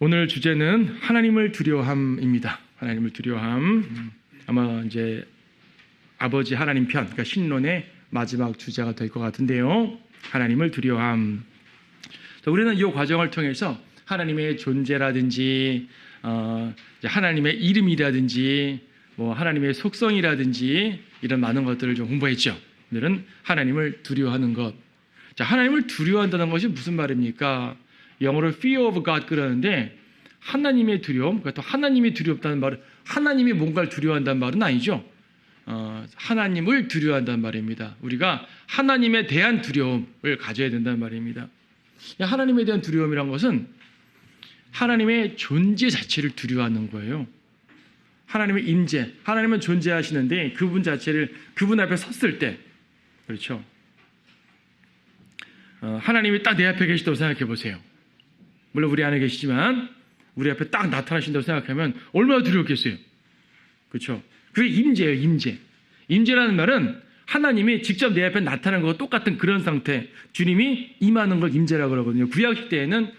오늘 주제는 하나님을 두려워함입니다. 하나님을 두려워함. 아마 이제 아버지 하나님 편, 그러니까 신론의 마지막 주제가 될 것 같은데요. 하나님을 두려워함. 우리는 이 과정을 통해서 하나님의 존재라든지 하나님의 이름이라든지 뭐 하나님의 속성이라든지 이런 많은 것들을 좀 공부했죠. 오늘은 하나님을 두려워하는 것. 자, 하나님을 두려워한다는 것이 무슨 말입니까? 영어로 fear of God 그러는데 하나님의 두려움, 그러니까 또 하나님이 두렵다는 말은 하나님이 뭔가를 두려워한다는 말은 아니죠. 하나님을 두려워한다는 말입니다. 우리가 하나님에 대한 두려움을 가져야 된다는 말입니다. 하나님에 대한 두려움이란 것은 하나님의 존재 자체를 두려워하는 거예요. 하나님의 임재, 하나님은 존재하시는데 그분 자체를 그분 앞에 섰을 때, 그렇죠. 하나님이 딱 내 앞에 계시다고 생각해 보세요. 물론 우리 안에 계시지만 우리 앞에 딱 나타나신다고 생각하면 얼마나 두렵겠어요. 그렇죠. 그게 임재예요. 임재. 임재라는 말은 하나님이 직접 내 앞에 나타나는 것과 똑같은 그런 상태, 주님이 임하는 걸 임재라고 그러거든요. 구약 시대에는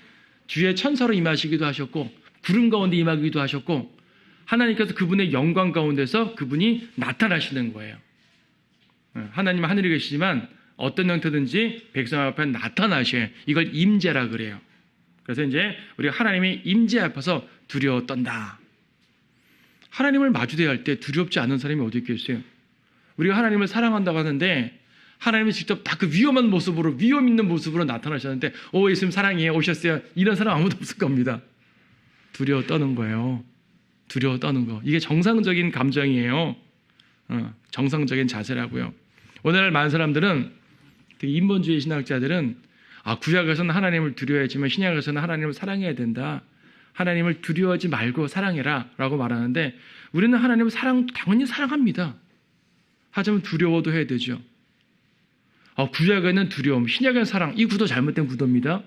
주의 천사로 임하시기도 하셨고 구름 가운데 임하기도 하셨고 하나님께서 그분의 영광 가운데서 그분이 나타나시는 거예요. 하나님은 하늘에 계시지만 어떤 형태든지 백성 앞에 나타나셔요. 이걸 임재라 그래요. 그래서 이제 우리가 하나님의 임재 앞에서 두려워 떤다. 하나님을 마주대할 때 두렵지 않은 사람이 어디 있겠어요? 우리가 하나님을 사랑한다고 하는데 하나님이 직접 다 그 위험 있는 모습으로 나타나셨는데 예수님 사랑해요 오셨어요. 이런 사람 아무도 없을 겁니다. 두려워 떠는 거예요. 두려워 떠는 거. 이게 정상적인 감정이에요. 정상적인 자세라고요. 오늘날 많은 사람들은 되게 인본주의 신학자들은 구약에서는 하나님을 두려워했지만 신약에서는 하나님을 사랑해야 된다. 하나님을 두려워하지 말고 사랑해라 라고 말하는데 우리는 하나님을 당연히 사랑합니다. 하지만 두려워도 해야 되죠. 구약에는 두려움, 신약에는 사랑. 이 구도 잘못된 구도입니다.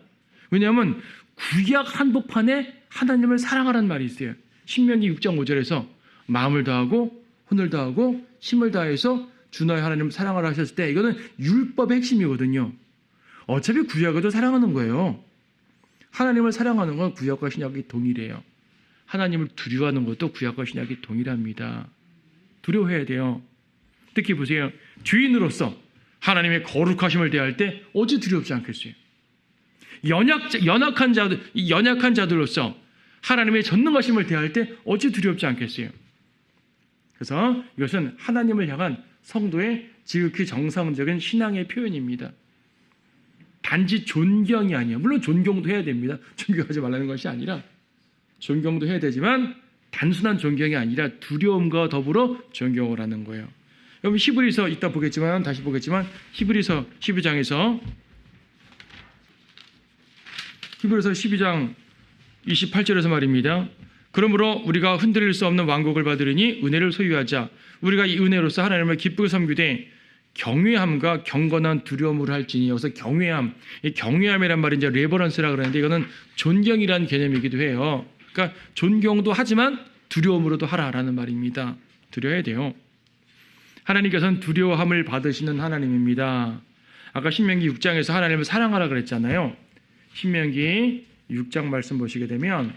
왜냐하면 구약 한복판에 하나님을 사랑하라는 말이 있어요. 신명기 6장 5절에서 마음을 다하고 혼을 다하고 힘을 다해서 주 너의 하나님을 사랑하라 하셨을 때 이거는 율법의 핵심이거든요. 어차피 구약에도 사랑하는 거예요. 하나님을 사랑하는 건 구약과 신약이 동일해요. 하나님을 두려워하는 것도 구약과 신약이 동일합니다. 두려워해야 돼요. 특히 보세요. 죄인으로서 하나님의 거룩하심을 대할 때 어찌 두렵지 않겠어요? 연약한 자들로서 하나님의 전능하심을 대할 때 어찌 두렵지 않겠어요? 그래서 이것은 하나님을 향한 성도의 지극히 정상적인 신앙의 표현입니다. 단지 존경이 아니에요. 물론 존경도 해야 됩니다. 존경하지 말라는 것이 아니라 존경도 해야 되지만 단순한 존경이 아니라 두려움과 더불어 존경을 하는 거예요. 여러분 히브리서 이따 보겠지만 다시 보겠지만 히브리서 12장에서 히브리서 12장 28절에서 말입니다. 그러므로 우리가 흔들릴 수 없는 왕국을 받으리니 은혜를 소유하자. 우리가 이 은혜로서 하나님을 기쁘게 섬기되 경외함과 경건한 두려움으로 할지니. 여기서 경외함, 이 경외함이란 말이 이제 레버런스라 그러는데 이거는 존경이라는 개념이기도 해요. 그러니까 존경도 하지만 두려움으로도 하라라는 말입니다. 두려워야 돼요. 하나님께서는 두려워함을 받으시는 하나님입니다. 아까 신명기 6장에서 하나님을 사랑하라 그랬잖아요. 신명기 6장 말씀 보시게 되면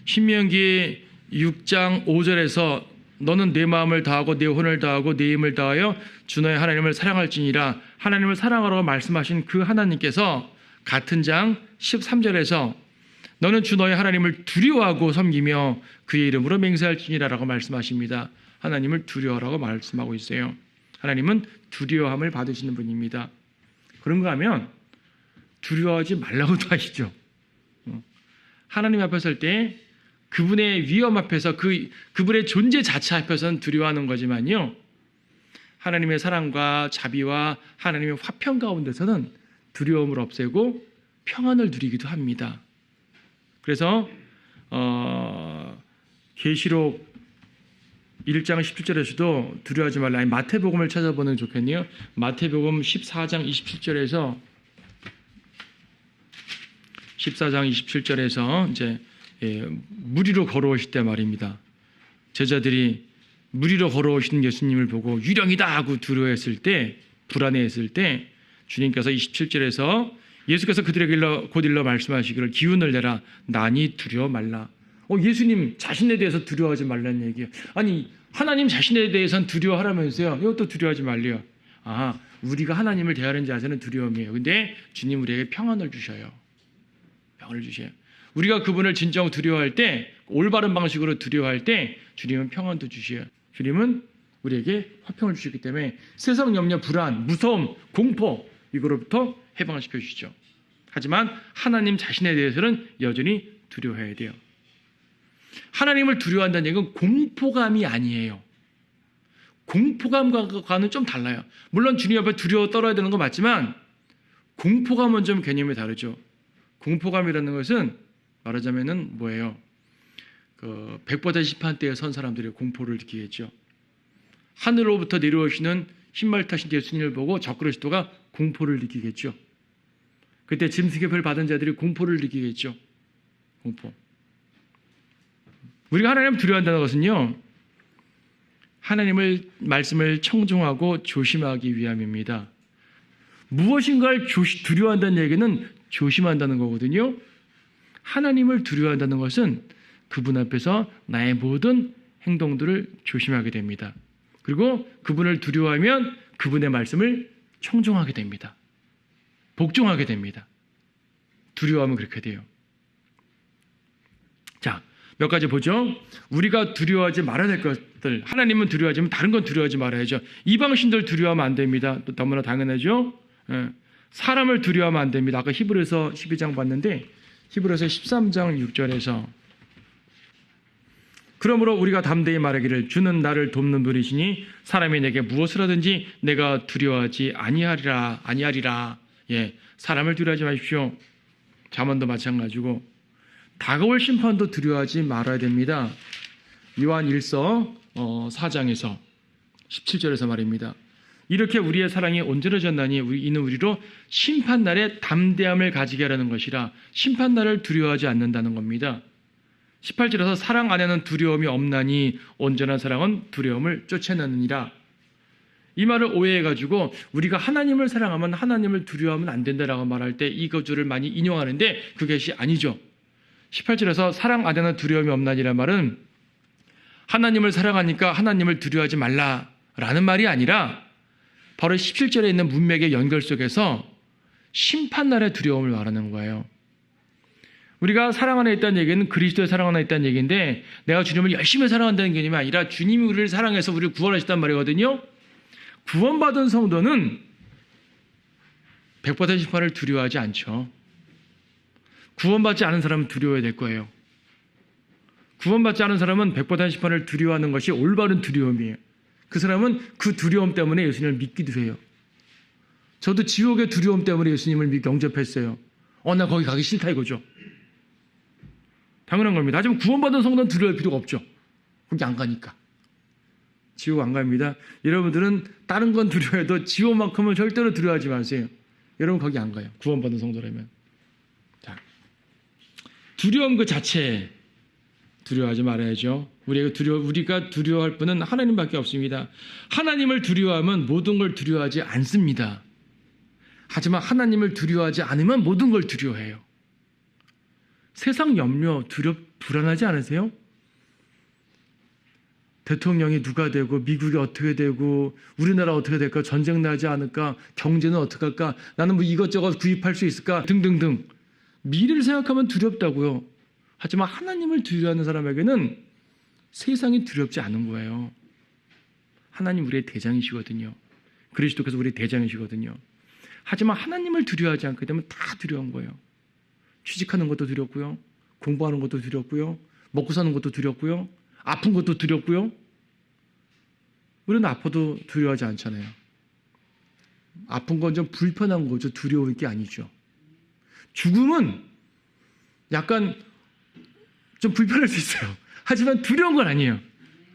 신명기 6장 5절에서 너는 내 마음을 다하고 내 혼을 다하고 내 힘을 다하여 주 너의 하나님을 사랑할지니라. 하나님을 사랑하라고 말씀하신 그 하나님께서 같은 장 13절에서 너는 주 너의 하나님을 두려워하고 섬기며 그의 이름으로 맹세할지니라 라고 말씀하십니다. 하나님을 두려워하라고 말씀하고 있어요. 하나님은 두려워함을 받으시는 분입니다. 그런가 하면 두려워하지 말라고도 하시죠. 하나님 앞에 설 때 그분의 위엄 앞에서 그분의 존재 자체 앞에서는 두려워하는 거지만요. 하나님의 사랑과 자비와 하나님의 화평 가운데서는 두려움을 없애고 평안을 누리기도 합니다. 그래서 계시록 1장 17절에서도 두려워하지 말라. 아니, 마태복음을 찾아보는 게 좋겠네요. 마태복음 14장 27절에서 이제 물 위로 걸어오실 때 말입니다. 제자들이 물 위로 걸어오시는 예수님을 보고 유령이다 하고 두려워했을 때, 불안해했을 때 주님께서 27절에서 예수께서 그들에게 곧 일러 말씀하시기를 기운을 내라 나니 두려워 말라. 예수님 자신에 대해서 두려워하지 말라는 얘기예요. 아니 하나님 자신에 대해서는 두려워하라면서요. 이것도 두려워하지 말래요. 우리가 하나님을 대하는 자세는 두려움이에요. 근데 주님 우리에게 평안을 주셔요. 평안을 주셔요. 우리가 그분을 진정 두려워할 때, 올바른 방식으로 두려워할 때 주님은 평안도 주셔요. 주님은 우리에게 화평을 주시기 때문에 세상 염려, 불안, 무서움, 공포 이거로부터 해방시켜 주시죠. 하지만 하나님 자신에 대해서는 여전히 두려워해야 돼요. 하나님을 두려워한다는 얘기는 공포감이 아니에요. 공포감과는 좀 달라요. 물론 주님 앞에 두려워 떨어야 되는 거 맞지만 공포감은 좀 개념이 다르죠. 공포감이라는 것은 말하자면은 뭐예요? 백보자 심판 때에 선 사람들이 공포를 느끼겠죠. 하늘로부터 내려오시는 흰말 타신 예수님을 보고 적그리스도가 공포를 느끼겠죠. 그때 짐승의 받은 자들이 공포를 느끼겠죠. 공포. 우리가 하나님을 두려워한다는 것은요, 하나님을 말씀을 청종하고 조심하기 위함입니다. 무엇인가를 두려워한다는 얘기는 조심한다는 거거든요. 하나님을 두려워한다는 것은 그분 앞에서 나의 모든 행동들을 조심하게 됩니다. 그리고 그분을 두려워하면 그분의 말씀을 청종하게 됩니다. 복종하게 됩니다. 두려워하면 그렇게 돼요. 자, 몇 가지 보죠. 우리가 두려워하지 말아야 될 것들. 하나님은 두려워하지만 다른 건 두려워하지 말아야죠. 이방신들 두려워하면 안 됩니다. 또 너무나 당연하죠. 사람을 두려워하면 안 됩니다. 아까 히브리서 12장 봤는데 히브리서 13장 6절에서 그러므로 우리가 담대히 말하기를 주는 나를 돕는 분이시니 사람이 내게 무엇을 하든지 내가 두려워하지 아니하리라. 사람을 두려워하지 마십시오. 잠언도 마찬가지고 다가올 심판도 두려워하지 말아야 됩니다. 요한 1서 4장에서 17절에서 말입니다. 이렇게 우리의 사랑이 온전해졌나니 이는 우리로 심판날에 담대함을 가지게 하라는 것이라. 심판날을 두려워하지 않는다는 겁니다. 18절에서 사랑 안에는 두려움이 없나니 온전한 사랑은 두려움을 쫓아내느니라. 이 말을 오해해가지고 우리가 하나님을 사랑하면 하나님을 두려워하면 안 된다라고 말할 때 이 구절을 많이 인용하는데 그것이 아니죠. 18절에서 사랑 안에는 두려움이 없나니란 말은 하나님을 사랑하니까 하나님을 두려워하지 말라라는 말이 아니라 바로 17절에 있는 문맥의 연결 속에서 심판날의 두려움을 말하는 거예요. 우리가 사랑 안에 있다는 얘기는 그리스도의 사랑 안에 있다는 얘기인데 내가 주님을 열심히 사랑한다는 개념이 아니라 주님이 우리를 사랑해서 우리를 구원하셨단 말이거든요. 구원받은 성도는 백보자 심판을 두려워하지 않죠. 구원받지 않은 사람은 두려워해야 될 거예요. 구원받지 않은 사람은 백보자 심판을 두려워하는 것이 올바른 두려움이에요. 그 사람은 그 두려움 때문에 예수님을 믿기도 해요. 저도 지옥의 두려움 때문에 예수님을 영접했어요. 나 거기 가기 싫다 이거죠. 당연한 겁니다. 하지만 구원받은 성도는 두려워할 필요가 없죠. 거기 안 가니까. 지옥 안 갑니다. 여러분들은 다른 건 두려워해도 지옥만큼은 절대로 두려워하지 마세요. 여러분 거기 안 가요. 구원받은 성도라면. 자, 두려움 그 자체 두려워하지 말아야죠. 우리가 두려워할 분은 하나님밖에 없습니다. 하나님을 두려워하면 모든 걸 두려워하지 않습니다. 하지만 하나님을 두려워하지 않으면 모든 걸 두려워해요. 세상 염려, 불안하지 않으세요? 대통령이 누가 되고 미국이 어떻게 되고 우리나라 어떻게 될까? 전쟁 나지 않을까? 경제는 어떻게 할까? 나는 뭐 이것저것 구입할 수 있을까? 등등등. 미래를 생각하면 두렵다고요. 하지만 하나님을 두려워하는 사람에게는 세상이 두렵지 않은 거예요. 하나님 우리의 대장이시거든요. 그리스도께서 우리의 대장이시거든요. 하지만 하나님을 두려워하지 않게 되면 다 두려운 거예요. 취직하는 것도 두렵고요. 공부하는 것도 두렵고요. 먹고 사는 것도 두렵고요. 아픈 것도 두렵고요. 우리는 아파도 두려워하지 않잖아요. 아픈 건 좀 불편한 거죠. 두려울 게 아니죠. 죽음은 약간 좀 불편할 수 있어요. 하지만 두려운 건 아니에요.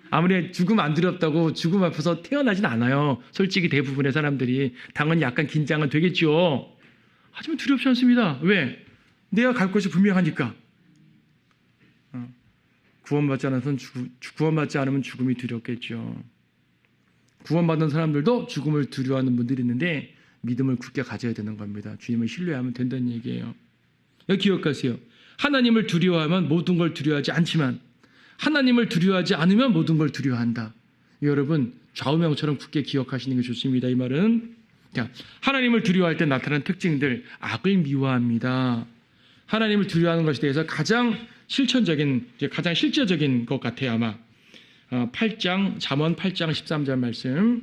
아무리 죽음 안 두렵다고 죽음 앞에서 태어나진 않아요. 솔직히 대부분의 사람들이 당연히 약간 긴장은 되겠죠. 하지만 두렵지 않습니다. 왜? 내가 갈 곳이 분명하니까. 구원받지 않으면 죽음이 두렵겠죠. 구원받은 사람들도 죽음을 두려워하는 분들이 있는데 믿음을 굳게 가져야 되는 겁니다. 주님을 신뢰하면 된다는 얘기예요. 여기 기억하세요. 하나님을 두려워하면 모든 걸 두려워하지 않지만 하나님을 두려워하지 않으면 모든 걸 두려워한다. 여러분 좌우명처럼 굳게 기억하시는 게 좋습니다. 이 말은 자, 하나님을 두려워할 때 나타나는 특징들, 악을 미워합니다. 하나님을 두려워하는 것에 대해서 가장 실천적인, 가장 실제적인 것 같아요. 아마 8장 잠언 8장 13절 말씀.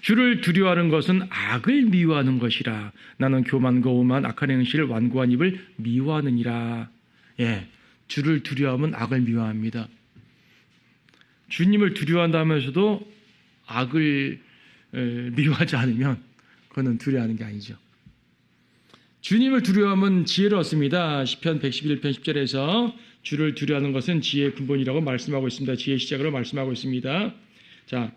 주를 두려워하는 것은 악을 미워하는 것이라. 나는 교만과 오만 악한 행실을 완고한 입을 미워하느니라. 예, 주를 두려워하면 악을 미워합니다. 주님을 두려워한다면서도 악을 미워하지 않으면 그거는 두려워하는 게 아니죠. 주님을 두려워하면 지혜를 얻습니다. 시편 111편 10절에서 주를 두려워하는 것은 지혜의 근본이라고 말씀하고 있습니다. 지혜의 시작으로 말씀하고 있습니다. 자,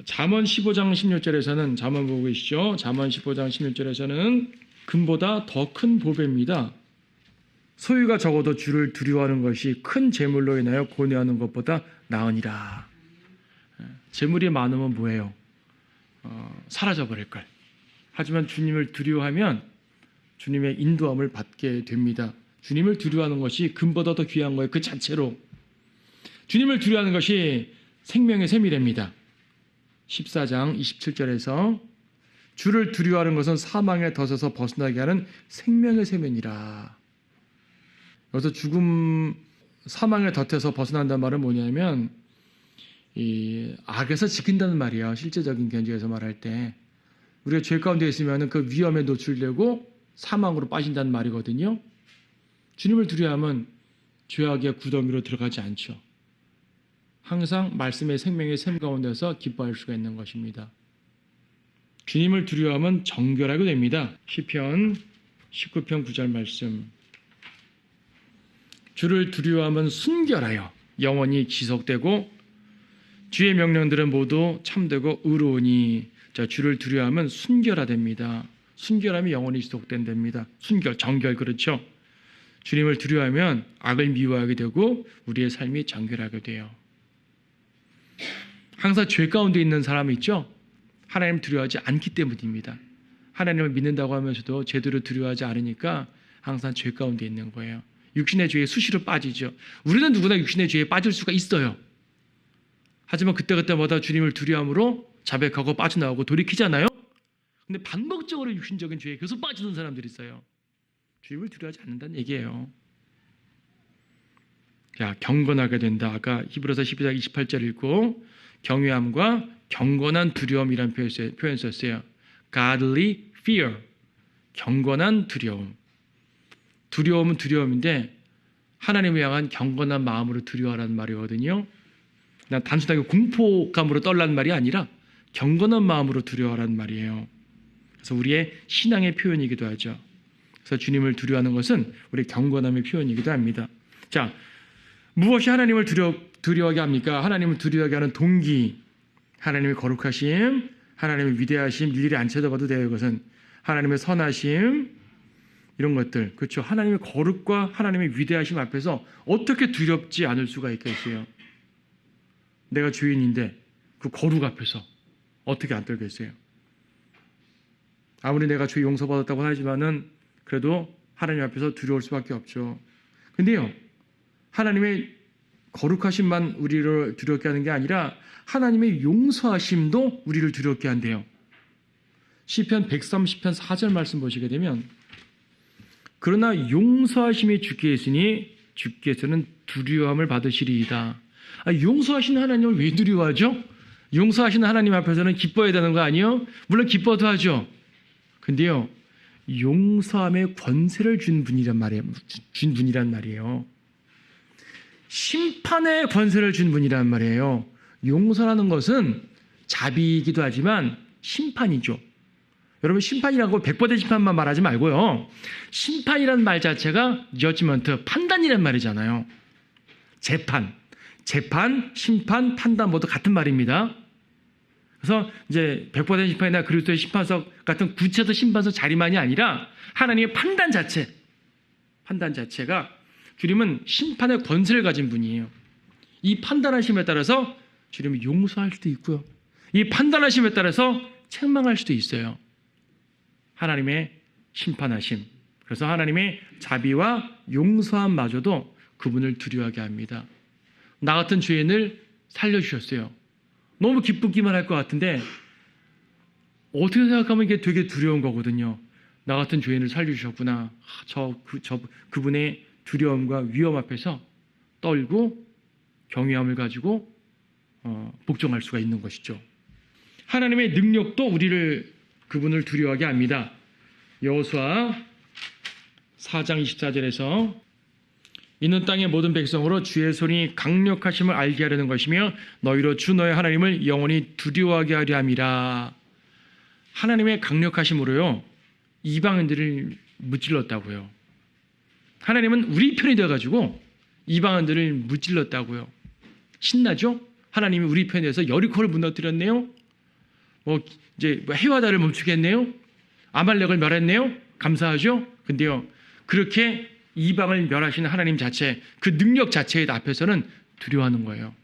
잠언 15장 16절에서는 잠언 보고 계시죠? 잠언 15장 16절에서는 금보다 더 큰 보배입니다. 소유가 적어도 주를 두려워하는 것이 큰 재물로 인하여 고뇌하는 것보다 나으니라. 재물이 많으면 뭐예요? 사라져버릴 걸. 하지만 주님을 두려워하면 주님의 인도함을 받게 됩니다. 주님을 두려워하는 것이 금보다 더 귀한 거예요. 그 자체로. 주님을 두려워하는 것이 생명의 샘이랍니다. 14장 27절에서 주를 두려워하는 것은 사망에 덫에서 벗어나게 하는 생명의 샘이니라. 여기서 죽음, 사망의 덫에서 벗어난다는 말은 뭐냐면 이 악에서 지킨다는 말이에요. 실제적인 견지에서 말할 때 우리가 죄 가운데 있으면 그 위험에 노출되고 사망으로 빠진다는 말이거든요. 주님을 두려워하면 죄악의 구덩이로 들어가지 않죠. 항상 말씀의 생명의 샘 가운데서 기뻐할 수가 있는 것입니다. 주님을 두려워하면 정결하게 됩니다. 시편 19편 9절 말씀. 주를 두려워하면 순결하여 영원히 지속되고 주의 명령들은 모두 참되고 의로우니. 자, 주를 두려워하면 순결하됩니다. 순결함이 영원히 지속된답니다. 순결, 정결, 그렇죠? 주님을 두려워하면 악을 미워하게 되고 우리의 삶이 정결하게 돼요. 항상 죄 가운데 있는 사람이 있죠? 하나님을 두려워하지 않기 때문입니다. 하나님을 믿는다고 하면서도 제대로 두려워하지 않으니까 항상 죄 가운데 있는 거예요. 육신의 죄에 수시로 빠지죠. 우리는 누구나 육신의 죄에 빠질 수가 있어요. 하지만 그때그때마다 주님을 두려움으로 자백하고 빠져나오고 돌이키잖아요. 근데 반복적으로 육신적인 죄에 계속 빠지는 사람들이 있어요. 주님을 두려워하지 않는다는 얘기예요. 자, 경건하게 된다. 아까 히브리서 12장 28절 읽고 경외함과 경건한 두려움이라는 표현 썼어요. Godly fear. 경건한 두려움. 두려움은 두려움인데 하나님을 향한 경건한 마음으로 두려워하라는 말이거든요. 그냥 단순하게 공포감으로 떨라는 말이 아니라 경건한 마음으로 두려워하라는 말이에요. 그래서 우리의 신앙의 표현이기도 하죠. 그래서 주님을 두려워하는 것은 우리의 경건함의 표현이기도 합니다. 자, 무엇이 하나님을 두려워하게 합니까? 하나님을 두려워하게 하는 동기, 하나님의 거룩하심, 하나님의 위대하심, 일일이 안 찾아봐도 돼요. 이것은 하나님의 선하심, 이런 것들, 그렇죠? 하나님의 거룩과 하나님의 위대하심 앞에서 어떻게 두렵지 않을 수가 있겠어요? 내가 죄인인데 그 거룩 앞에서 어떻게 안 떨겠어요? 아무리 내가 죄 용서받았다고 하지만은 그래도 하나님 앞에서 두려울 수밖에 없죠. 근데요, 하나님의 거룩하심만 우리를 두렵게 하는 게 아니라 하나님의 용서하심도 우리를 두렵게 한대요. 시편 130편 4절 말씀 보시게 되면 그러나 용서하심이 주께 있으니 주께서는 두려움을 받으시리이다. 용서하시는 하나님을 왜 두려워하죠? 용서하시는 하나님 앞에서는 기뻐해야 되는 거 아니에요? 물론 기뻐도 하죠. 근데요, 용서함의 권세를 준 분이란 말이에요. 심판의 권세를 준 분이란 말이에요. 용서라는 것은 자비이기도 하지만 심판이죠. 여러분, 심판이라고 100% 심판만 말하지 말고요. 심판이라는 말 자체가 저지먼트, 판단이란 말이잖아요. 재판, 심판, 판단 모두 같은 말입니다. 그래서 이제 100% 심판이나 그리스도의 심판석 같은 구체적 심판석 자리만이 아니라 하나님의 판단 자체가 주님은 심판의 권세를 가진 분이에요. 이 판단하심에 따라서 주님은 용서할 수도 있고요. 이 판단하심에 따라서 책망할 수도 있어요. 하나님의 심판하심. 그래서 하나님의 자비와 용서함마저도 그분을 두려워하게 합니다. 나 같은 죄인을 살려주셨어요. 너무 기쁘기만 할 것 같은데 어떻게 생각하면 이게 되게 두려운 거거든요. 나 같은 죄인을 살려주셨구나. 그분의 두려움과 위험 앞에서 떨고 경외함을 가지고 복종할 수가 있는 것이죠. 하나님의 능력도 그분을 두려워하게 합니다. 여호수아 4장 24절에서 이는 땅의 모든 백성으로 주의 손이 강력하심을 알게 하려는 것이며 너희로 주 너의 하나님을 영원히 두려워하게 하려 함이라. 하나님의 강력하심으로요 이방인들을 무찔렀다고요. 하나님은 우리 편이 되어가지고 이방인들을 무찔렀다고요. 신나죠? 하나님이 우리 편에 대해서 여리코를 무너뜨렸네요. 이제 해와다를 멈추겠네요. 아말렉을 멸했네요. 감사하죠? 근데요 그렇게 이방을 멸하시는 하나님 자체, 그 능력 자체 앞에서는 두려워하는 거예요.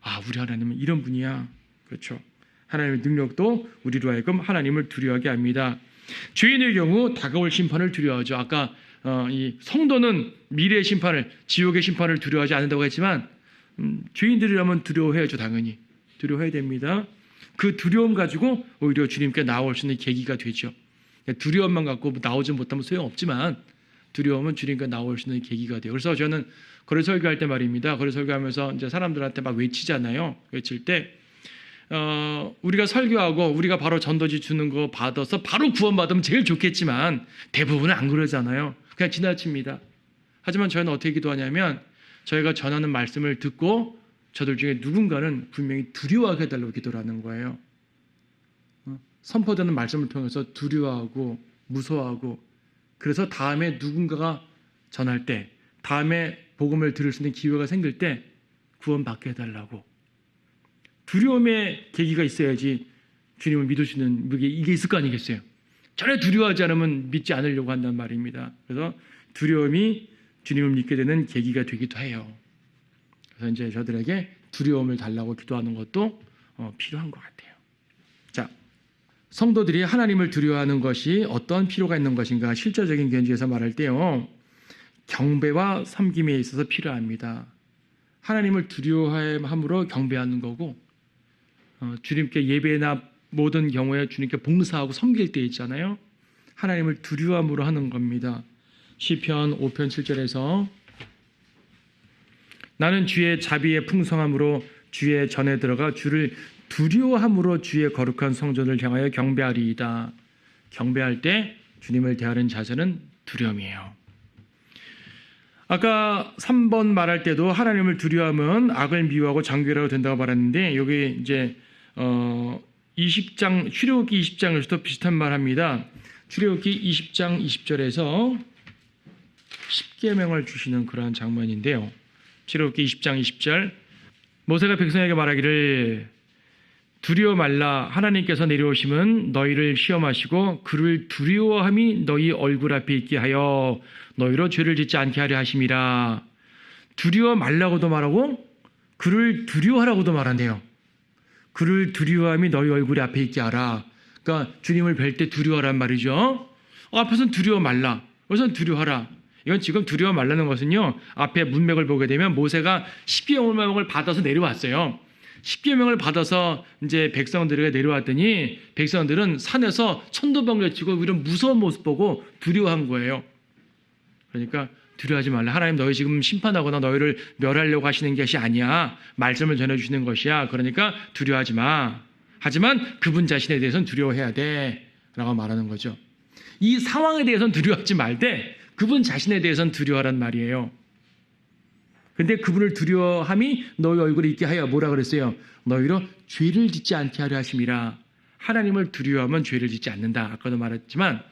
아, 우리 하나님은 이런 분이야. 그렇죠. 하나님의 능력도 우리로 하여금 하나님을 두려워하게 합니다. 죄인의 경우 다가올 심판을 두려워하죠. 아까 이 성도는 미래의 심판을, 지옥의 심판을 두려워하지 않는다고 했지만 죄인들이라면 두려워해야죠. 당연히 두려워해야 됩니다. 그 두려움 가지고 오히려 주님께 나올 수 있는 계기가 되죠. 두려움만 갖고 나오지 못하면 소용없지만 두려움은 주님께 나올 수 있는 계기가 돼요. 그래서 저는 거리 설교할 때 말입니다. 거리 설교하면서 이제 사람들한테 막 외치잖아요. 외칠 때 우리가 설교하고 우리가 바로 전도지 주는 거 받아서 바로 구원받으면 제일 좋겠지만 대부분은 안 그러잖아요. 그냥 지나칩니다. 하지만 저희는 어떻게 기도하냐면 저희가 전하는 말씀을 듣고 저들 중에 누군가는 분명히 두려워하게 해달라고 기도를 하는 거예요. 선포되는 말씀을 통해서 두려워하고 무서워하고 그래서 다음에 누군가가 전할 때 다음에 복음을 들을 수 있는 기회가 생길 때 구원받게 해달라고. 두려움의 계기가 있어야지 주님을 믿을 수 있는 이게 있을 거 아니겠어요. 전혀 두려워하지 않으면 믿지 않으려고 한단 말입니다. 그래서 두려움이 주님을 믿게 되는 계기가 되기도 해요. 그래서 이제 저들에게 두려움을 달라고 기도하는 것도 필요한 것 같아요. 자, 성도들이 하나님을 두려워하는 것이 어떤 필요가 있는 것인가 실제적인 견지에서 말할 때요. 경배와 섬김에 있어서 필요합니다. 하나님을 두려워함으로 경배하는 거고 주님께 예배나 모든 경우에 주님께 봉사하고 섬길 때 있잖아요. 하나님을 두려움으로 하는 겁니다. 시편 5편 7절에서 나는 주의 자비의 풍성함으로 주의 전에 들어가 주를 두려워함으로 주의 거룩한 성전을 향하여 경배하리이다. 경배할 때 주님을 대하는 자세는 두려움이에요. 아까 3번 말할 때도 하나님을 두려워하면 악을 미워하고 장교라고 된다고 말했는데 여기 이제 20장 출애굽기 20장에서도 비슷한 말합니다. 출애굽기 20장 20절에서 십계명을 주시는 그러한 장면인데요. 출애굽기 20장 20절 모세가 백성에게 말하기를 두려워 말라. 하나님께서 내려오시면 너희를 시험하시고 그를 두려워함이 너희 얼굴 앞에 있게 하여 너희로 죄를 짓지 않게 하려 하심이라. 두려워 말라고도 말하고 그를 두려워하라고도 말한대요. 그를 두려워함이 너희 얼굴 앞에 있게 하라. 그러니까 주님을 뵐 때 두려워하란 말이죠. 앞에서는 두려워 말라. 여기서는 두려워하라. 이건 지금 두려워 말라는 것은요. 앞에 문맥을 보게 되면 모세가 십계명을 받아서 내려왔어요. 십계명을 받아서 이제 백성들에게 내려왔더니 백성들은 산에서 천도번개치고 이런 무서운 모습 보고 두려워한 거예요. 그러니까 두려워하지 말라. 하나님 너희 지금 심판하거나 너희를 멸하려고 하시는 것이 아니야. 말씀을 전해주시는 것이야. 그러니까 두려워하지 마. 하지만 그분 자신에 대해서는 두려워해야 돼. 라고 말하는 거죠. 이 상황에 대해서는 두려워하지 말되 그분 자신에 대해서는 두려워하란 말이에요. 근데 그분을 두려워함이 너희 얼굴에 있게 하여 뭐라 그랬어요? 너희로 죄를 짓지 않게 하려 하심이라. 하나님을 두려워하면 죄를 짓지 않는다. 아까도 말했지만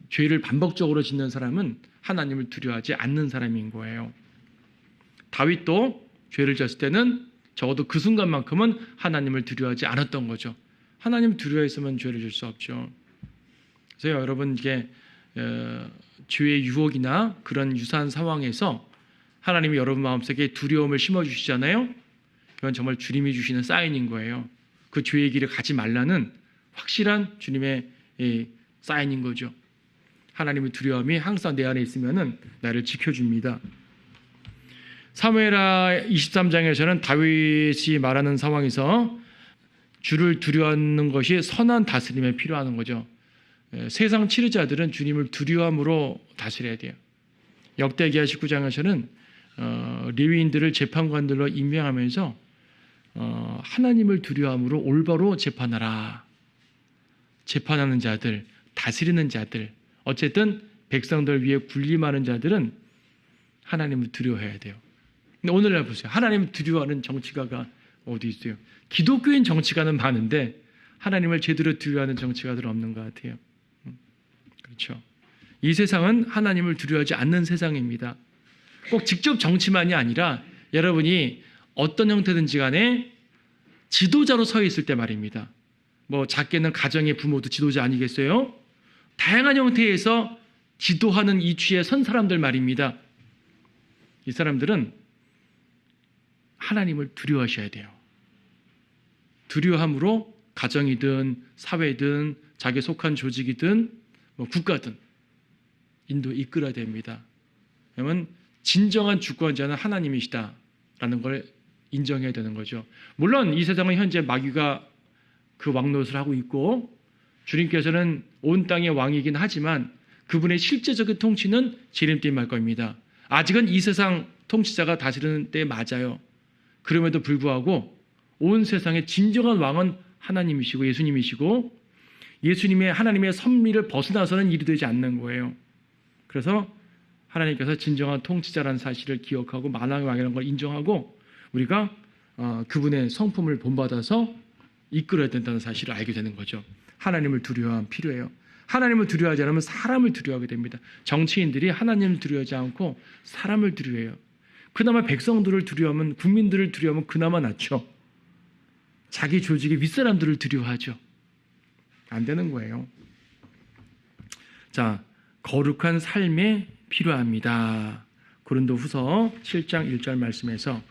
죄를 반복적으로 짓는 사람은 하나님을 두려워하지 않는 사람인 거예요. 다윗도 죄를 졌을 때는 적어도 그 순간만큼은 하나님을 두려워하지 않았던 거죠. 하나님 두려워했으면 죄를 질 수 없죠. 그래서 여러분 이게 죄의 유혹이나 그런 유사한 상황에서 하나님이 여러분 마음속에 두려움을 심어주시잖아요. 이건 정말 주님이 주시는 사인인 거예요. 그 죄의 길을 가지 말라는 확실한 주님의 사인인 거죠. 하나님의 두려움이 항상 내 안에 있으면은 나를 지켜줍니다. 사무엘하 23장에서는 다윗이 말하는 상황에서 주를 두려워하는 것이 선한 다스림에 필요한 거죠. 세상 치르자들은 주님을 두려움으로 다스려야 돼요. 역대기하 19장에서는 레위인들을 재판관들로 임명하면서 하나님을 두려움으로 올바로 재판하라. 재판하는 자들, 다스리는 자들, 어쨌든 백성들 위에 군림하는 자들은 하나님을 두려워해야 돼요. 근데 오늘날 보세요. 하나님을 두려워하는 정치가가 어디 있어요? 기독교인 정치가는 많은데 하나님을 제대로 두려워하는 정치가들은 없는 것 같아요. 그렇죠. 이 세상은 하나님을 두려워하지 않는 세상입니다. 꼭 직접 정치만이 아니라 여러분이 어떤 형태든지 간에 지도자로 서 있을 때 말입니다. 뭐 작게는 가정의 부모도 지도자 아니겠어요? 다양한 형태에서 지도하는 이치에 선 사람들 말입니다. 이 사람들은 하나님을 두려워하셔야 돼요. 두려움으로 가정이든 사회든 자기 속한 조직이든 뭐 국가든 인도 이끌어야 됩니다. 왜냐하면 진정한 주권자는 하나님이시다라는 걸 인정해야 되는 거죠. 물론 이 세상은 현재 마귀가 그 왕노릇을 하고 있고 주님께서는 온 땅의 왕이긴 하지만 그분의 실제적인 통치는 재림 때 임할 겁니다. 아직은 이 세상 통치자가 다스리는 때 맞아요. 그럼에도 불구하고 온 세상의 진정한 왕은 하나님이시고 예수님이시고 예수님의 하나님의 섭리를 벗어나서는 일이 되지 않는 거예요. 그래서 하나님께서 진정한 통치자라는 사실을 기억하고 만왕의 왕이라는 걸 인정하고 우리가 그분의 성품을 본받아서 이끌어야 된다는 사실을 알게 되는 거죠. 하나님을 두려워함 필요해요. 하나님을 두려워하지 않으면 사람을 두려워하게 됩니다. 정치인들이 하나님을 두려워하지 않고 사람을 두려워해요. 그나마 백성들을 두려워하면 국민들을 두려워하면 그나마 낫죠. 자기 조직의 윗사람들을 두려워하죠. 안 되는 거예요. 자, 거룩한 삶에 필요합니다. 고린도후서 7장 1절 말씀에서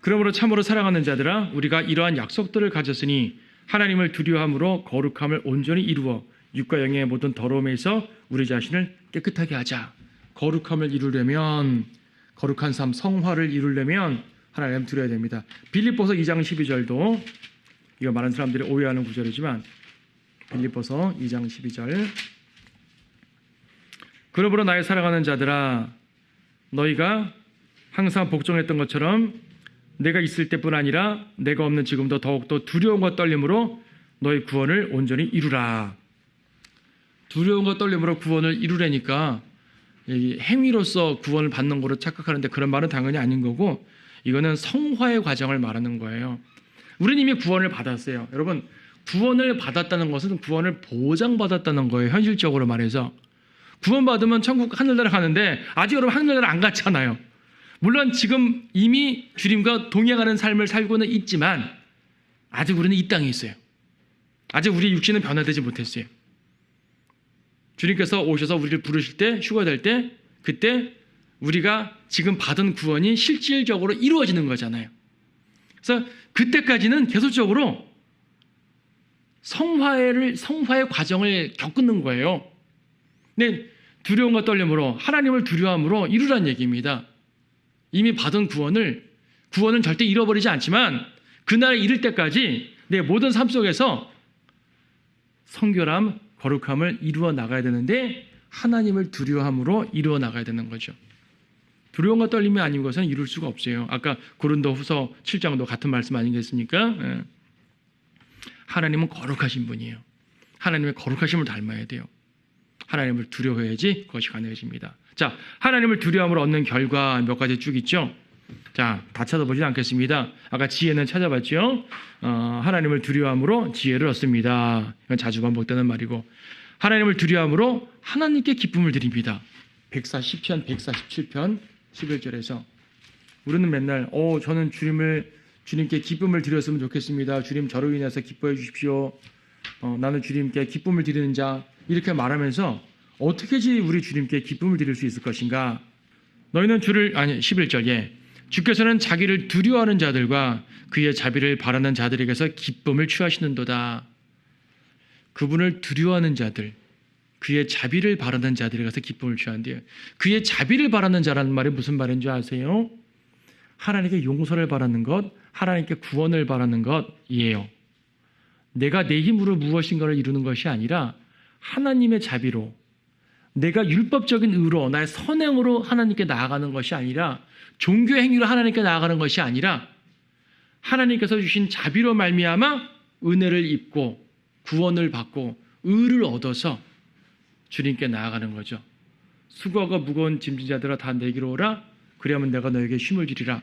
그러므로 참으로 사랑하는 자들아 우리가 이러한 약속들을 가졌으니 하나님을 두려워함으로 거룩함을 온전히 이루어 육과 영의 모든 더러움에서 우리 자신을 깨끗하게 하자. 거룩함을 이루려면 거룩한 삶, 성화를 이루려면 하나님 두려워야 됩니다. 빌립보서 2장 12절도 이거 많은 사람들이 오해하는 구절이지만 빌립보서 2장 12절 그러므로 나의 사랑하는 자들아 너희가 항상 복종했던 것처럼 내가 있을 때뿐 아니라 내가 없는 지금도 더욱더 두려움과 떨림으로 너희 구원을 온전히 이루라. 두려움과 떨림으로 구원을 이루라니까 행위로서 구원을 받는 거로 착각하는데 그런 말은 당연히 아닌 거고 이거는 성화의 과정을 말하는 거예요. 우리는 이미 구원을 받았어요. 여러분 구원을 받았다는 것은 구원을 보장받았다는 거예요. 현실적으로 말해서 구원받으면 천국 하늘나라 가는데 아직 여러분 하늘나라 안 갔잖아요. 물론 지금 이미 주님과 동행하는 삶을 살고는 있지만 아직 우리는 이 땅에 있어요. 아직 우리 육신은 변화되지 못했어요. 주님께서 오셔서 우리를 부르실 때 휴거될 때 그때 우리가 지금 받은 구원이 실질적으로 이루어지는 거잖아요. 그래서 그때까지는 계속적으로 성화의 과정을 겪는 거예요. 근데 두려움과 떨림으로 하나님을 두려움으로 이루라는 얘기입니다. 이미 받은 구원은 절대 잃어버리지 않지만 그날에 이를 때까지 내 모든 삶 속에서 성결함, 거룩함을 이루어 나가야 되는데 하나님을 두려워함으로 이루어 나가야 되는 거죠. 두려움과 떨림이 아닌 것은 이룰 수가 없어요. 아까 고린도후서 7장도 같은 말씀 아니겠습니까? 하나님은 거룩하신 분이에요. 하나님의 거룩하심을 닮아야 돼요. 하나님을 두려워해야지 그것이 가능해집니다. 자, 하나님을 두려움으로 얻는 결과 몇 가지 쭉 있죠. 자, 다 찾아보지 않겠습니다. 아까 지혜는 찾아봤죠. 하나님을 두려움으로 지혜를 얻습니다. 이건 자주 반복되는 말이고 하나님을 두려움으로 하나님께 기쁨을 드립니다. 140편, 147편 11절에서 우리는 맨날 저는 주님께 기쁨을 드렸으면 좋겠습니다. 주님 저로 인해서 기뻐해 주십시오. 나는 주님께 기쁨을 드리는 자 이렇게 말하면서 어떻게 우리 주님께 기쁨을 드릴 수 있을 것인가? 너희는 11절 주께서는 자기를 두려워하는 자들과 그의 자비를 바라는 자들에게서 기쁨을 취하시는도다. 그분을 두려워하는 자들, 그의 자비를 바라는 자들에게서 기쁨을 취한대요. 그의 자비를 바라는 자라는 말이 무슨 말인 줄 아세요? 하나님께 용서를 바라는 것, 하나님께 구원을 바라는 것이에요. 내가 내 힘으로 무엇인가를 이루는 것이 아니라 하나님의 자비로, 내가 율법적인 의로, 나의 선행으로 하나님께 나아가는 것이 아니라, 종교 행위로 하나님께 나아가는 것이 아니라 하나님께서 주신 자비로 말미암아 은혜를 입고 구원을 받고 의를 얻어서 주님께 나아가는 거죠. 수고하고 무거운 짐진 자들아 다 내게로 오라. 그리하면 내가 너에게 쉼을 주리라.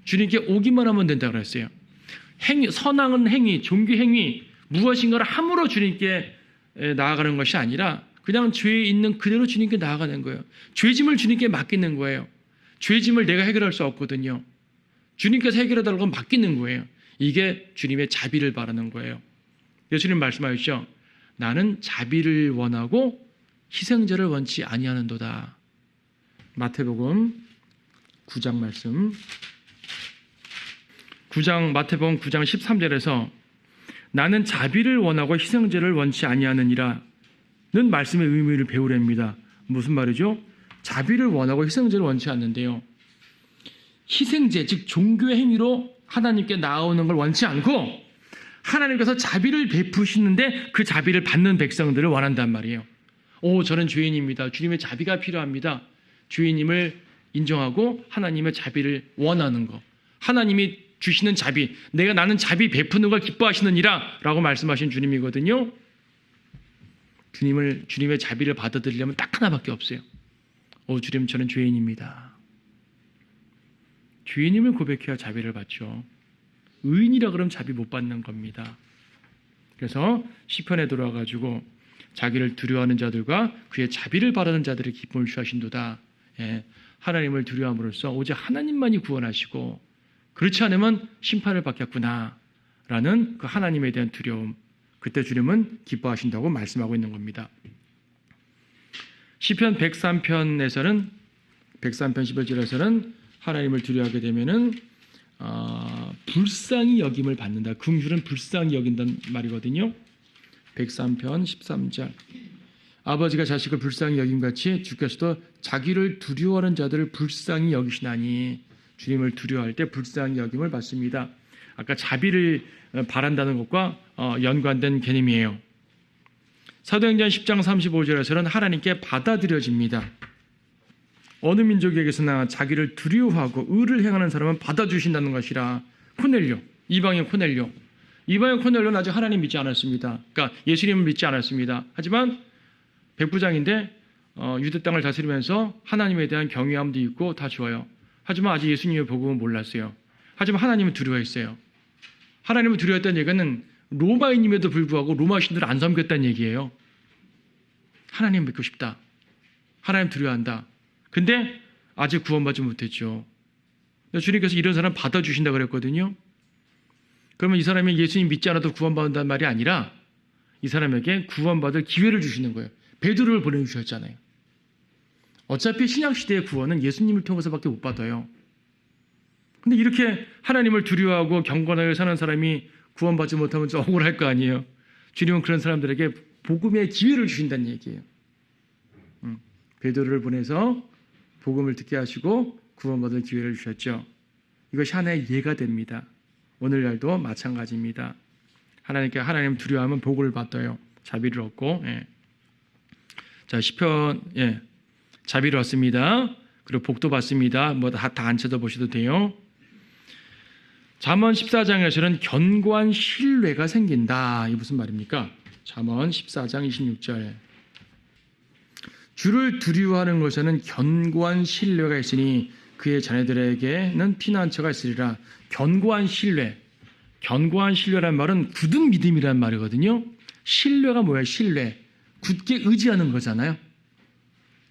주님께 오기만 하면 된다 그랬어요. 선한 행위, 종교 행위 무엇인가를 함으로 주님께 나아가는 것이 아니라 그냥 죄에 있는 그대로 주님께 나아가는 거예요. 죄짐을 주님께 맡기는 거예요. 죄짐을 내가 해결할 수 없거든요. 주님께서 해결해달라고 맡기는 거예요. 이게 주님의 자비를 바라는 거예요. 예수님 말씀하셨죠. 나는 자비를 원하고 희생제를 원치 아니하는도다. 마태복음 9장 말씀. 마태복음 9장 13절에서 나는 자비를 원하고 희생제를 원치 아니하느니라는 말씀의 의미를 배우렵니다. 무슨 말이죠? 자비를 원하고 희생제를 원치 않는데요. 희생제, 즉 종교의 행위로 하나님께 나아오는 걸 원치 않고 하나님께서 자비를 베푸시는데 그 자비를 받는 백성들을 원한단 말이에요. 저는 죄인입니다. 주님의 자비가 필요합니다. 죄인임을 인정하고 하나님의 자비를 원하는 거. 하나님이 주시는 자비, 나는 자비 베푸는 걸 기뻐하시느니라 라고 말씀하신 주님이거든요. 주님의 자비를 받아들이려면 딱 하나밖에 없어요. 주님, 저는 죄인입니다. 죄인임을 고백해야 자비를 받죠. 의인이라 그러면 자비 못 받는 겁니다. 그래서 시편에 돌아가지고 자기를 두려워하는 자들과 그의 자비를 바라는 자들의 기쁨을 취하신도다. 하나님을 두려워함으로써 오직 하나님만이 구원하시고 그렇지 않으면 심판을 받겠구나 라는 그 하나님에 대한 두려움, 그때 주님은 기뻐하신다고 말씀하고 있는 겁니다. 시편 103편에서는 11절에서는 하나님을 두려워하게 되면은 불쌍히 여김을 받는다. 긍휼은 불쌍히 여긴다는 말이거든요. 103편 13절. 아버지가 자식을 불쌍히 여김같이 주께서도 자기를 두려워하는 자들을 불쌍히 여기시나니, 주님을 두려워할 때 불쌍히 여김을 받습니다. 아까 자비를 바란다는 것과 연관된 개념이에요. 사도행전 10장 35절에서는 하나님께 받아들여집니다. 어느 민족에게서나 자기를 두려워하고 의를 행하는 사람은 받아주신다는 것이라. 코넬료, 이방인 코넬료는 아직 하나님 믿지 않았습니다. 그러니까 예수님을 믿지 않았습니다. 하지만 백부장인데 유대 땅을 다스리면서 하나님에 대한 경외함도 있고 다 좋아요. 하지만 아직 예수님의 복음은 몰랐어요. 하지만 하나님을 두려워했어요. 하나님을 두려워했다는 얘기는 로마인임에도 불구하고 로마 신들을 안 섬겼다는 얘기예요. 하나님 믿고 싶다. 하나님 두려워한다. 근데 아직 구원받지 못했죠. 주님께서 이런 사람 받아주신다 그랬거든요. 그러면 이 사람이 예수님 믿지 않아도 구원받는다는 말이 아니라 이 사람에게 구원받을 기회를 주시는 거예요. 베드로를 보내주셨잖아요. 어차피 신약시대의 구원은 예수님을 통해서밖에 못 받아요. 근데 이렇게 하나님을 두려워하고 경건하게 사는 사람이 구원받지 못하면 좀 억울할 거 아니에요. 주님은 그런 사람들에게 복음의 기회를 주신다는 얘기예요. 베드로를 보내서 복음을 듣게 하시고 구원받을 기회를 주셨죠. 이것이 하나의 예가 됩니다. 오늘날도 마찬가지입니다. 하나님 두려워하면 복을 받아요. 자비를 얻고. 자, 시편 자비를 얻습니다. 그리고 복도 받습니다. 다 안 쳐다보셔도 돼요. 잠언 14장에서는 견고한 신뢰가 생긴다. 이게 무슨 말입니까? 잠언 14장 26절. 주를 두려워하는 것에는 견고한 신뢰가 있으니 그의 자녀들에게는 피난처가 있으리라. 견고한 신뢰. 견고한 신뢰란 말은 굳은 믿음이란 말이거든요. 신뢰가 뭐예요? 신뢰. 굳게 의지하는 거잖아요.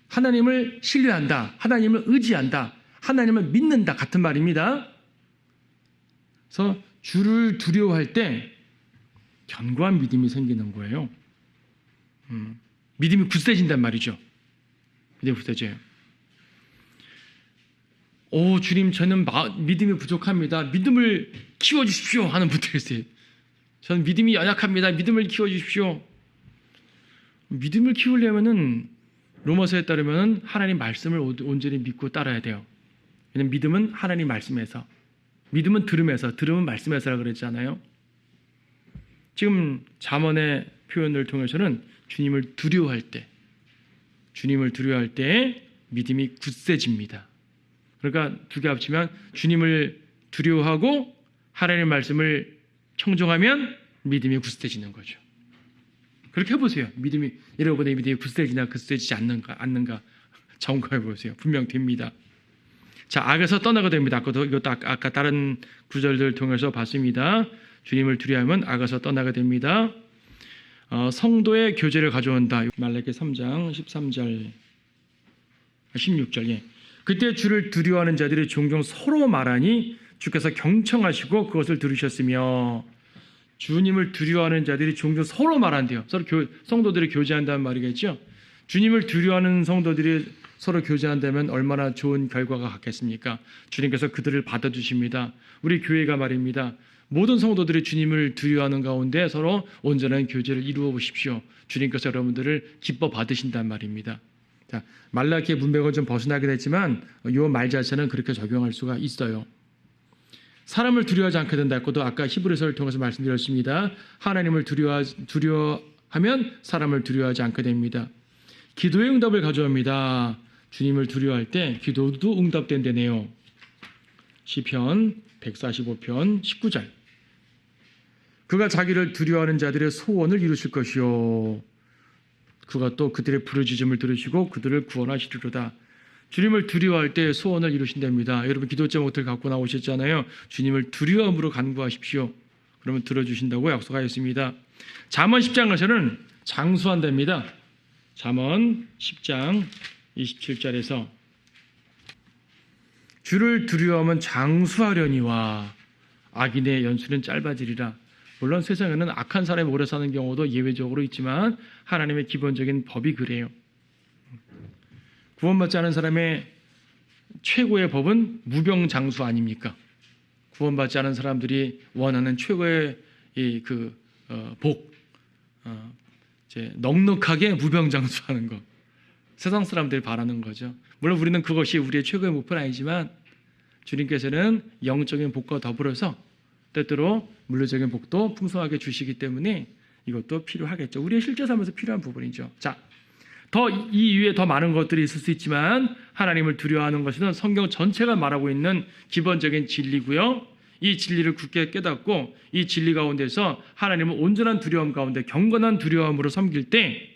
하나님을 신뢰한다. 하나님을 의지한다. 하나님을 믿는다. 같은 말입니다. 그래서 주를 두려워할 때 견고한 믿음이 생기는 거예요. 믿음이 굳세진단 말이죠. 믿음이 굳세져요. 주님, 저는 믿음이 부족합니다. 믿음을 키워주십시오 하는 분들이 있어요. 저는 믿음이 연약합니다. 믿음을 키워주십시오. 믿음을 키우려면은 로마서에 따르면 하나님 말씀을 온전히 믿고 따라야 돼요. 왜냐하면 믿음은 하나님 말씀에서, 믿음은 들음에서, 들음은 말씀에서라 그랬잖아요. 지금 잠언의 표현을 통해서는 주님을 두려워할 때 믿음이 굳세집니다. 그러니까 두 개 합치면 주님을 두려워하고 하나님의 말씀을 청종하면 믿음이 굳세지는 거죠. 그렇게 해보세요. 여러분의 믿음이 굳세지나 굳세지지 않는가 점검해 보세요. 분명 됩니다. 자, 악에서 떠나게 됩니다. 이것도 아까 다른 구절들을 통해서 봤습니다. 주님을 두려워하면 악에서 떠나게 됩니다. 성도의 교제를 가져온다. 말라기 3장 13절 16절. 예. 그때 주를 두려워하는 자들이 종종 서로 말하니 주께서 경청하시고 그것을 들으셨으며. 주님을 두려워하는 자들이 종종 서로 말한대요. 서로 성도들이 교제한다는 말이겠죠. 주님을 두려워하는 성도들이 서로 교제한다면 얼마나 좋은 결과가 같겠습니까? 주님께서 그들을 받아주십니다. 우리 교회가 말입니다. 모든 성도들이 주님을 두려워하는 가운데 서로 온전한 교제를 이루어 보십시오. 주님께서 여러분들을 기뻐 받으신단 말입니다. 자, 말라기의 문맥은 좀 벗어나게 됐지만 이 말 자체는 그렇게 적용할 수가 있어요. 사람을 두려워하지 않게 된다 했고도 아까 히브리서를 통해서 말씀드렸습니다. 하나님을 두려워하면 사람을 두려워하지 않게 됩니다. 기도의 응답을 가져옵니다. 주님을 두려워할 때 기도도 응답된다네요. 시편 145편 19절. 그가 자기를 두려워하는 자들의 소원을 이루실 것이요. 그가 또 그들의 부르짖음을 들으시고 그들을 구원하시리로다. 주님을 두려워할 때 소원을 이루신답니다. 여러분 기도 제목들 갖고 나오셨잖아요. 주님을 두려움으로 간구하십시오. 그러면 들어주신다고 약속하였습니다. 잠언 10장에서는 장수한답니다. 잠언 10장 27절에서 주를 두려워하면 장수하려니와 악인의 연수는 짧아지리라. 물론 세상에는 악한 사람이 오래 사는 경우도 예외적으로 있지만 하나님의 기본적인 법이 그래요. 구원받지 않은 사람의 최고의 법은 무병장수 아닙니까? 구원받지 않은 사람들이 원하는 최고의 넉넉하게 무병장수하는 것. 세상 사람들이 바라는 거죠. 물론 우리는 그것이 우리의 최고의 목표는 아니지만 주님께서는 영적인 복과 더불어서 때때로 물리적인 복도 풍성하게 주시기 때문에 이것도 필요하겠죠. 우리의 실제 삶에서 필요한 부분이죠. 자, 이 이외에 더 많은 것들이 있을 수 있지만 하나님을 두려워하는 것은 성경 전체가 말하고 있는 기본적인 진리고요. 이 진리를 굳게 깨닫고 이 진리 가운데서 하나님을 온전한 두려움 가운데 경건한 두려움으로 섬길 때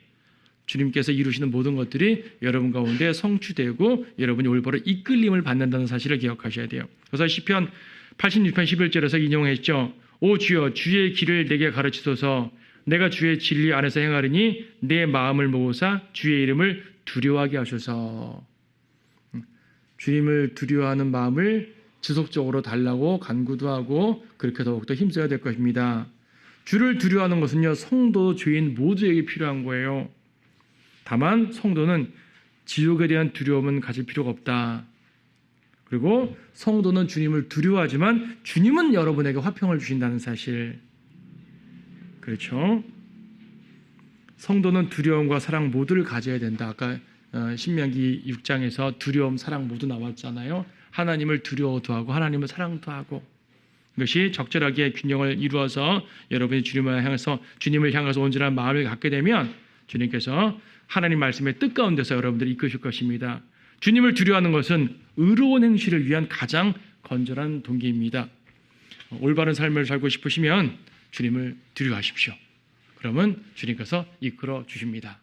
주님께서 이루시는 모든 것들이 여러분 가운데 성취되고 여러분이 올바로 이끌림을 받는다는 사실을 기억하셔야 돼요. 그래서 시편 86편 11절에서 인용했죠. 오 주여 주의 길을 내게 가르치소서. 내가 주의 진리 안에서 행하리니 내 마음을 모으사 주의 이름을 두려워하게 하소서. 주님을 두려워하는 마음을 지속적으로 달라고 간구도 하고 그렇게 더욱더 힘써야 될 것입니다. 주를 두려워하는 것은요, 성도, 죄인 모두에게 필요한 거예요. 다만 성도는 지옥에 대한 두려움은 가질 필요가 없다. 그리고 성도는 주님을 두려워하지만 주님은 여러분에게 화평을 주신다는 사실. 그렇죠? 성도는 두려움과 사랑 모두를 가져야 된다. 아까 신명기 6장에서 두려움, 사랑 모두 나왔잖아요. 하나님을 두려워도 하고 하나님을 사랑도 하고 이것이 적절하게 균형을 이루어서 여러분이 주님을 향해서 온전한 마음을 갖게 되면 주님께서 하나님 말씀의 뜻 가운데서 여러분들을 이끄실 것입니다. 주님을 두려워하는 것은 의로운 행실을 위한 가장 건전한 동기입니다. 올바른 삶을 살고 싶으시면 주님을 두려워하십시오. 그러면 주님께서 이끌어 주십니다.